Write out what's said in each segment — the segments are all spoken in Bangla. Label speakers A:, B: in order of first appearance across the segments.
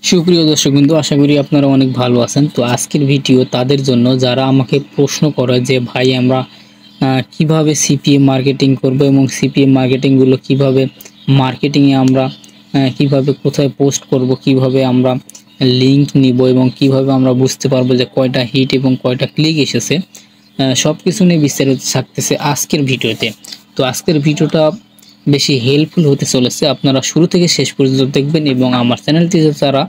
A: সুপ্রিয় দর্শকবৃন্দ, আশা করি আপনারা অনেক ভালো আছেন। তো আজকের ভিডিও তাদের জন্য যারা আমাকে প্রশ্ন করে যে ভাই আমরা কিভাবে সিপিএ মার্কেটিং করব এবং সিপিএ মার্কেটিংগুলো কিভাবে মার্কেটিংয়ে আমরা কিভাবে কোথায় পোস্ট করব, কিভাবে আমরা লিঙ্ক নিব এবং কিভাবে আমরা বুঝতে পারবো যে কয়টা হিট এবং কয়টা ক্লিক এসেছে, সব কিছু নিয়ে বিস্তারিত থাকতেছে আজকের ভিডিওতে। তো আজকের ভিডিওটা বেশি হেল্পফুল হতে চলেছে, আপনারা শুরু থেকে শেষ পর্যন্ত দেখবেন এবং আমার চ্যানেলটি যারা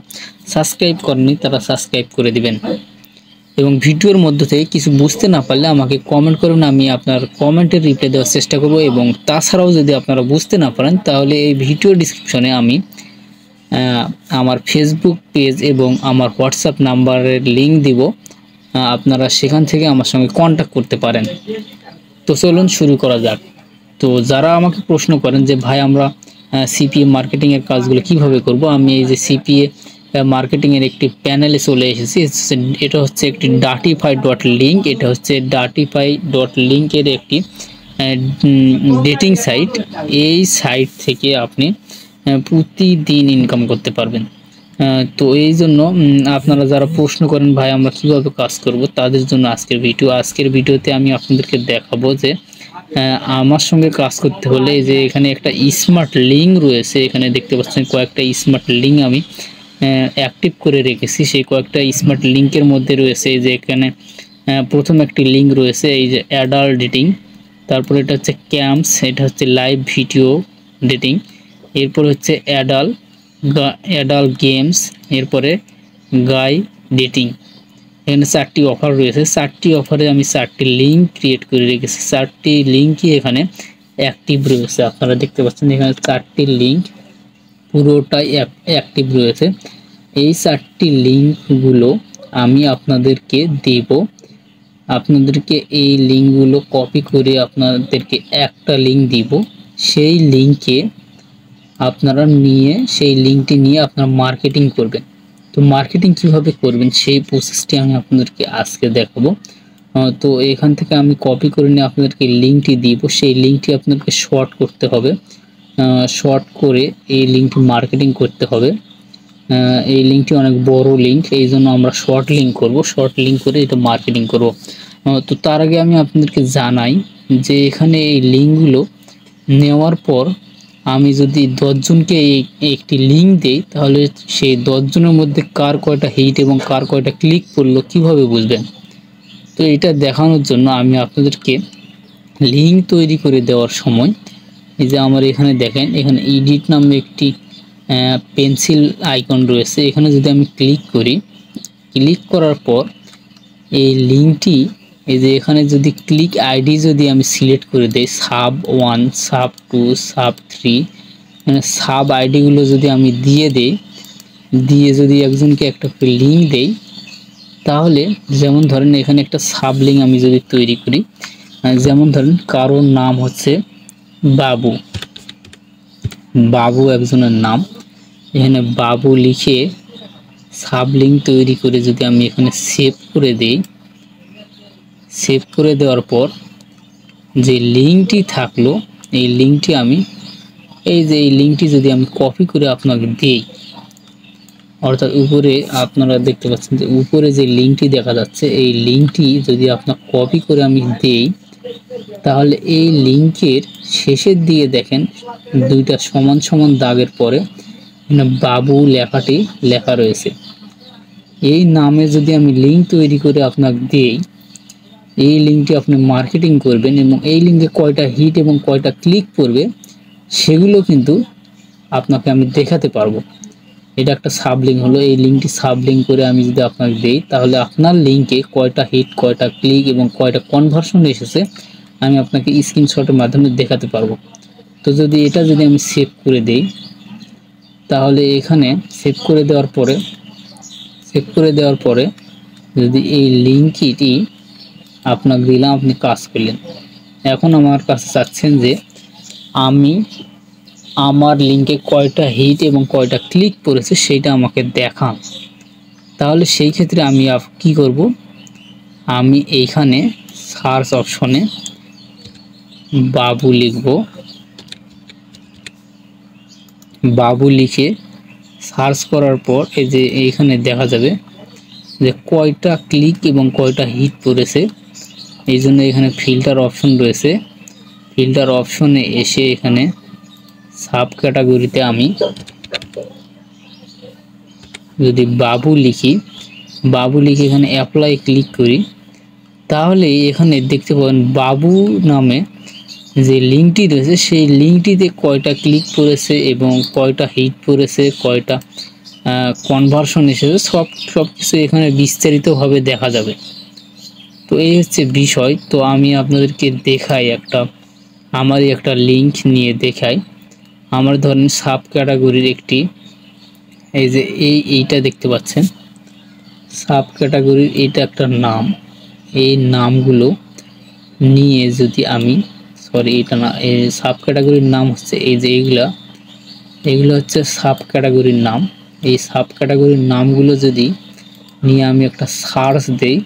A: সাবস্ক্রাইব করেননি তারা সাবস্ক্রাইব করে দিবেন। এবং ভিডিওর মধ্য থেকে কিছু বুঝতে না পারলে আমাকে কমেন্ট করুন, আমি আপনার কমেন্টের রিপ্লাই দেওয়ার চেষ্টা করব। এবং তাছাড়াও যদি আপনারা বুঝতে না পারেন তাহলে এই ভিডিও ডিসক্রিপশনে আমি আমার ফেসবুক পেজ এবং আমার হোয়াটসঅ্যাপ নাম্বারের লিঙ্ক দিব, আপনারা সেখান থেকে আমার সঙ্গে কন্ট্যাক্ট করতে পারেন। তো চলুন শুরু করা যাক। তো যারা আমাকে প্রশ্ন করেন যে ভাই আমরা সিপিএ মার্কেটিংয়ের কাজগুলো কিভাবে করব, আমি এই যে সিপিএ মার্কেটিংয়ের একটি প্যানেলে চলে এসেছি। এটা হচ্ছে একটি Datify.link, এটা হচ্ছে Datify.link-এর একটি ডেটিং সাইট। এই সাইট থেকে আপনি প্রতিদিন ইনকাম করতে পারবেন। তো এই জন্য আপনারা যারা প্রশ্ন করেন ভাই আমরা কিভাবে কাজ করব, তাদের জন্য আজকের ভিডিওতে আমি আপনাদেরকে দেখাবো যে আমার সঙ্গে কাজ করতে হলে যে এখানে একটা স্মার্ট লিঙ্ক রয়েছে, এখানে দেখতে পাচ্ছেন কয়েকটা স্মার্ট লিঙ্ক আমি অ্যাক্টিভ করে রেখেছি। সেই কয়েকটা স্মার্ট লিঙ্কের মধ্যে রয়েছে যে এখানে প্রথম একটি লিঙ্ক রয়েছে এই যে অ্যাডাল্ট ডেটিং, তারপর এটা হচ্ছে ক্যাম্পস, এটা হচ্ছে লাইভ ভিডিও ডেটিং, এরপর হচ্ছে অ্যাডাল্ট গেমস, এরপরে গাই ডেটিং। এখানে 4টি অফার রয়েছে, 4টি অফারে আমি 4টি লিঙ্ক ক্রিয়েট করে রেখেছি। 4টি লিঙ্কই এখানে অ্যাক্টিভ রয়েছে, আপনারা দেখতে পাচ্ছেন এখানে 4টি লিঙ্ক পুরোটাই অ্যাক্টিভ রয়েছে। এই 4টি লিঙ্কগুলো আমি আপনাদেরকে দেব, আপনাদেরকে এই লিঙ্কগুলো কপি করে আপনাদেরকে একটা লিঙ্ক দিব। সেই লিঙ্কে আপনারা সেই লিঙ্কটি নিয়ে আপনারা মার্কেটিং করবেন। তো মার্কেটিং কিভাবে করবেন সেই প্রসেসটি আমি আপনাদেরকে আজকে দেখাবো। তো এখান থেকে আমি কপি করে নিয়ে আপনাদেরকে লিঙ্কটি দিব, সেই লিঙ্কটি আপনাদেরকে শর্ট করতে হবে, শর্ট করে এই লিঙ্কটি মার্কেটিং করতে হবে। এই লিঙ্কটি অনেক বড় লিঙ্ক, এই জন্য আমরা শর্ট লিঙ্ক করব, শর্ট লিঙ্ক করে এটা মার্কেটিং করব। তো তার আগে আমি আপনাদেরকে জানাই যে এখানে এই লিঙ্কগুলো নেওয়ার পর আমি যদি 10 জনকে একটি লিঙ্ক দেই তাহলে সেই 10 জনের মধ্যে কার কয়টা হিট এবং কার কয়টা ক্লিক করলো কিভাবে বুঝবেন। তো এটা দেখানোর জন্য আমি আপনাদেরকে লিঙ্ক তৈরি করে দেওয়ার সময় এই যে আমার এখানে দেখেন, এখানে এডিট নামে একটি পেন্সিল আইকন রয়েছে, এখানে যদি আমি ক্লিক করি, ক্লিক করার পর এই লিঙ্কটি এই যে এখানে যদি ক্লিক আইডি যদি আমি সিলেক্ট করে দেই sub1 sub2 sub3, সাব আইডিগুলো যদি আমি দিয়ে যদি একজনকে একটা লিঙ্ক দেই, তাহলে যেমন ধরেন এখানে একটা সাব লিঙ্ক আমি যদি তৈরি করি, যেমন ধরেন কারোর নাম হচ্ছে বাবু একজনের নাম, এখানে বাবু লিখে সাব লিঙ্ক তৈরি করে যদি আমি এখানে সেভ করে দেই, সেভ করে দেওয়ার পর যে লিঙ্কটি থাকলো এই লিঙ্কটি আমি এই লিঙ্কটি যদি আমি কপি করে আপনাকে দেই, অর্থাৎ উপরে আপনারা দেখতে পাচ্ছেন যে উপরে যে লিঙ্কটি দেখা যাচ্ছে এই লিঙ্কটি যদি আপনার কপি করে আমি দেই, তাহলে এই লিঙ্কের শেষের দিকে দেখেন দুইটা সমান সমান দাগের পরে বাবু লেখাটি লেখা রয়েছে। এই নামে যদি আমি লিঙ্ক তৈরি করে আপনাকে দেই, এই লিঙ্কটি আপনি মার্কেটিং করবেন এবং এই লিঙ্কে কয়টা হিট এবং কয়টা ক্লিক করবে সেগুলো কিন্তু আপনাকে আমি দেখাতে পারবো। এটা একটা সাব লিঙ্ক হলো, এই লিঙ্কটি সাব লিঙ্ক করে আমি যদি আপনাকে দেই তাহলে আপনার লিঙ্কে কয়টা হিট কয়টা ক্লিক এবং কয়টা কনভার্সন এসেছে আমি আপনাকে স্ক্রিনশটের মাধ্যমে দেখাতে পারবো। তো এটা যদি আমি সেভ করে দেই, তাহলে এখানে সেভ করে দেওয়ার পরে যদি এই লিঙ্কটি আপনাকে দিলাম, আপনি কাজ করলেন। এখন আমার কাছে চাচ্ছেন যে আমি আমার লিঙ্কে কয়টা হিট এবং কয়টা ক্লিক করেছে সেইটা আমাকে দেখান। তাহলে সেই ক্ষেত্রে আমি কি করব, আমি এইখানে সার্চ অপশনে বাবু লিখব, বাবু লিখে সার্চ করার পর এই যে এইখানে দেখা যাবে যে কয়টা ক্লিক এবং কয়টা হিট পড়েছে। এই জন্য এখানে ফিল্টার অপশন রয়েছে। ফিল্টার অপশনে এসে এখানে সাব ক্যাটাগরিতে আমি যদি বাবু লিখি এখানে অ্যাপ্লাই ক্লিক করি, তাহলে এখানে দেখতে পাবেন বাবু নামে যে লিঙ্কটি রয়েছে সেই লিঙ্কটিতে কয়টা ক্লিক পড়েছে এবং কয়টা হিট পড়েছে, কয়টা কনভার্সন এসেছে, সব কিছু এখানে বিস্তারিতভাবে দেখা যাবে। তো এই হচ্ছে বিষয়। তো আমি আপনাদেরকে দেখাই আমারই একটা লিঙ্ক নিয়ে দেখাই। আমার ধরেন সাব ক্যাটাগরির একটি এই যে এইটা দেখতে পাচ্ছেন, সাব ক্যাটাগরির এইটা একটা নাম। এই নামগুলো নিয়ে যদি আমি এটা না, এই সাব ক্যাটাগরির নাম হচ্ছে এই যে এগুলো হচ্ছে সাব ক্যাটাগরির নাম। এই সাব ক্যাটাগরির নামগুলো যদি নিয়ে আমি একটা সার্চ দেই,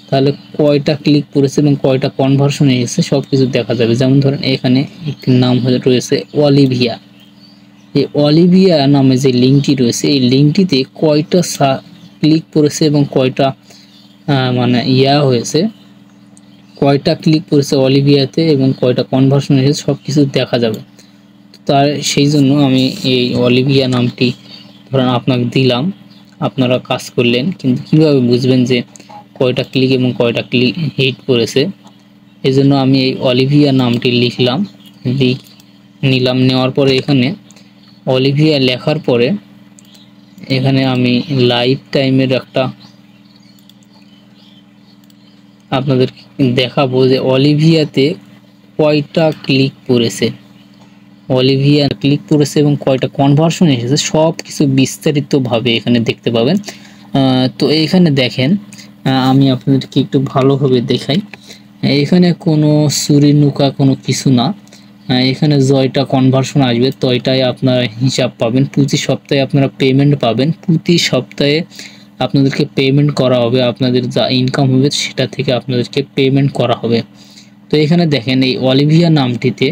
A: তাহলে কয়টা ক্লিক পড়েছে এবং কয়টা কনভার্সন এসেছে সব কিছু দেখা যাবে। যেমন ধরেন এখানে একটি নাম রয়েছে অলিভিয়া। এই অলিভিয়া নামে যে লিঙ্কটি রয়েছে এই লিঙ্কটিতে কয়টা ক্লিক পড়েছে এবং কয়টা মানে হয়েছে, কয়টা ক্লিক পড়েছে অলিভিয়াতে এবং কয়টা কনভার্সন এসেছে সব কিছু দেখা যাবে। তার সেই জন্য আমি এই অলিভিয়া নামটি ধরেন আপনাকে দিলাম, আপনারা কাজ করলেন, কিন্তু কিভাবে বুঝবেন যে কয়টা ক্লিক এবং কয়টা ক্লিক হিট পড়েছে? এই জন্য আমি এই অলিভিয়া নামটি নিলাম। নেওয়ার পরে এখানে অলিভিয়া লেখার পরে এখানে আমি লাইফ টাইমের একটা আপনাদের দেখাবো যে অলিভিয়াতে কয়টা ক্লিক পড়েছে, অলিভিয়া ক্লিক পড়েছে এবং কয়টা কনভার্সন এসেছে সব কিছু বিস্তারিতভাবে এখানে দেখতে পাবেন। তো এইখানে দেখেন, আমি আপনাদেরকে একটু ভালোভাবে দেখাই। এখানে কোনো চুরি নুকা কোনো কিছু না। এখানে জয়টা কনভার্সন আসবে তয়টাই আপনারা হিসাব পাবেন। প্রতি সপ্তাহে আপনারা পেমেন্ট পাবেন। প্রতি সপ্তাহে আপনাদেরকে পেমেন্ট করা হবে, আপনাদের যা ইনকাম হবে সেটা থেকে আপনাদেরকে পেমেন্ট করা হবে। তো এখানে দেখেন এই অলিভিয়া নামটিতে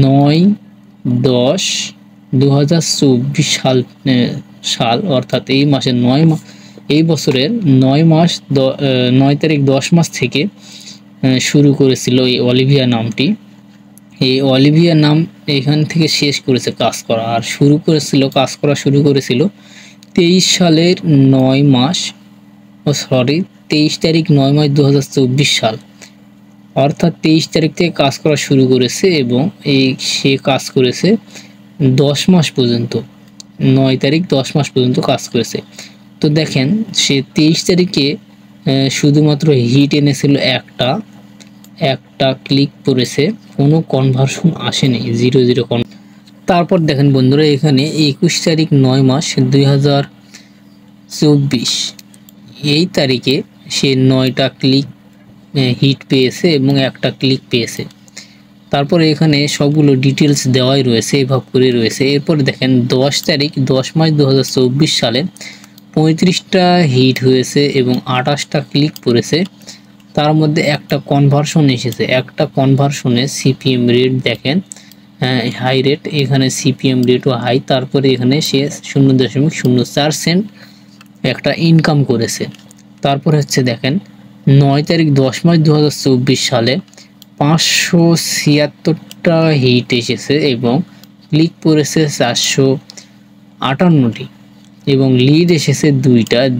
A: 9/10/2024 সাল অর্থাৎ এই মাসের 9 এই বছরের 9 তারিখ 10 মাস থেকে শুরু করেছিল এই অলিভিয়া নামটি। এই অলিভিয়া নাম এখান থেকে শেষ করেছে কাজ করা, আর কাজ করা শুরু করেছিল 23 সালের 23 তারিখ 9 মাস 2024 সাল অর্থাৎ 23 তারিখ থেকে কাজ করা শুরু করেছে এবং সে কাজ করেছে 10 মাস পর্যন্ত, 9 তারিখ 10 মাস পর্যন্ত কাজ করেছে। তো দেখেন সে 23 তারিখে শুধুমাত্র হিট এনেছিল একটা ক্লিক পড়েছে, কোনো কনভার্সন আসেনি, 0 তারপর দেখেন বন্ধুরা এখানে 21 তারিখ 9 মাস 2024 এই তারিখে সে 9টা ক্লিক হিট পেয়েছে এবং একটা ক্লিক পেয়েছে। তারপরে এখানে সবগুলো ডিটেলস দেওয়াই রয়েছে, এভাবে করে রয়েছে। এরপরে দেখেন 10 তারিখ 10 মাস 2024 সালে 35টা হিট হয়েছে এবং 28টা ক্লিক পড়েছে। তার মধ্যে একটা কনভার্সন এসেছে, একটা কনভার্সনে সিপিএম রেট দেখেন হাই রেট, এখানে সিপিএম রেটও হাই। তারপরে এখানে সে 0.04 সেন্ট একটা ইনকাম করেছে। তারপর হচ্ছে দেখেন 9 তারিখ 10 মাস 2024 সালে 576টা হিট এসেছে এবং ক্লিক পড়েছে 458টি এবং লিড এসেছে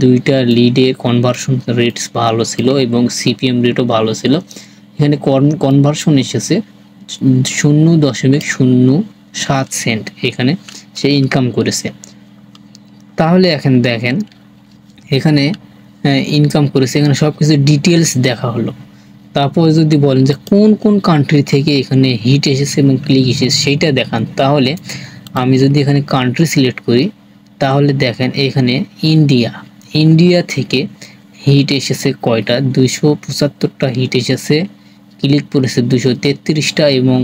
A: দুইটা লিডে কনভার্সন রেটস ভালো ছিল এবং সিপিএম রেটও ভালো ছিল। এখানে কনভার্সন এসেছে 0.07 সেন্ট, এখানে সে ইনকাম করেছে। তাহলে এখন দেখেন এখানে ইনকাম করেছে, এখানে সব কিছু ডিটেলস দেখা হলো। তারপর যদি বলেন যে কোন কোন কান্ট্রি থেকে এখানে হিট এসেছে এবং ক্লিক এসেছে সেইটা দেখান, তাহলে আমি যদি এখানে কান্ট্রি সিলেক্ট করি তাহলে দেখেন এখানে ইন্ডিয়া থেকে হিট এসেছে কয়টা, 275টা হিট এসেছে, ক্লিক পড়েছে 233টা এবং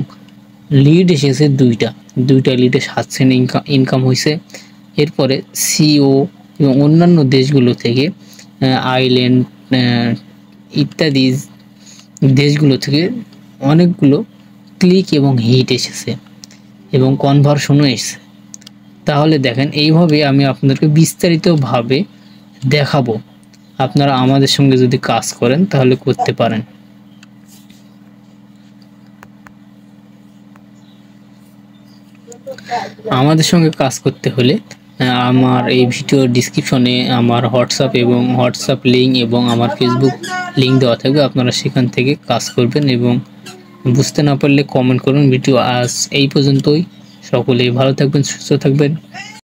A: লিড এসেছে দুইটা লিডে 7 সেন্ট ইনকাম হয়েছে। এরপরে সিও এবং অন্যান্য দেশগুলো থেকে আইল্যান্ড ইত্যাদি দেশগুলো থেকে অনেকগুলো ক্লিক এবং হিট এসেছে এবং কনভার্সনও এসেছে। তাহলে দেখেন এইভাবে আমি আপনাদেরকে বিস্তারিতভাবে দেখাবো। আপনারা আমাদের সঙ্গে যদি কাজ করেন তাহলে করতে পারেন। আমাদের সঙ্গে কাজ করতে হলে আমার এই ভিডিও ডিসক্রিপশনে আমার হোয়াটসঅ্যাপ লিঙ্ক এবং আমার ফেসবুক লিঙ্ক দেওয়া থাকবে, আপনারা সেখান থেকে কাজ করবেন। এবং বুঝতে না পারলে কমেন্ট করুন। ভিডিও আজ এই পর্যন্তই। সকলেই ভালো থাকবেন, সুস্থ থাকবেন।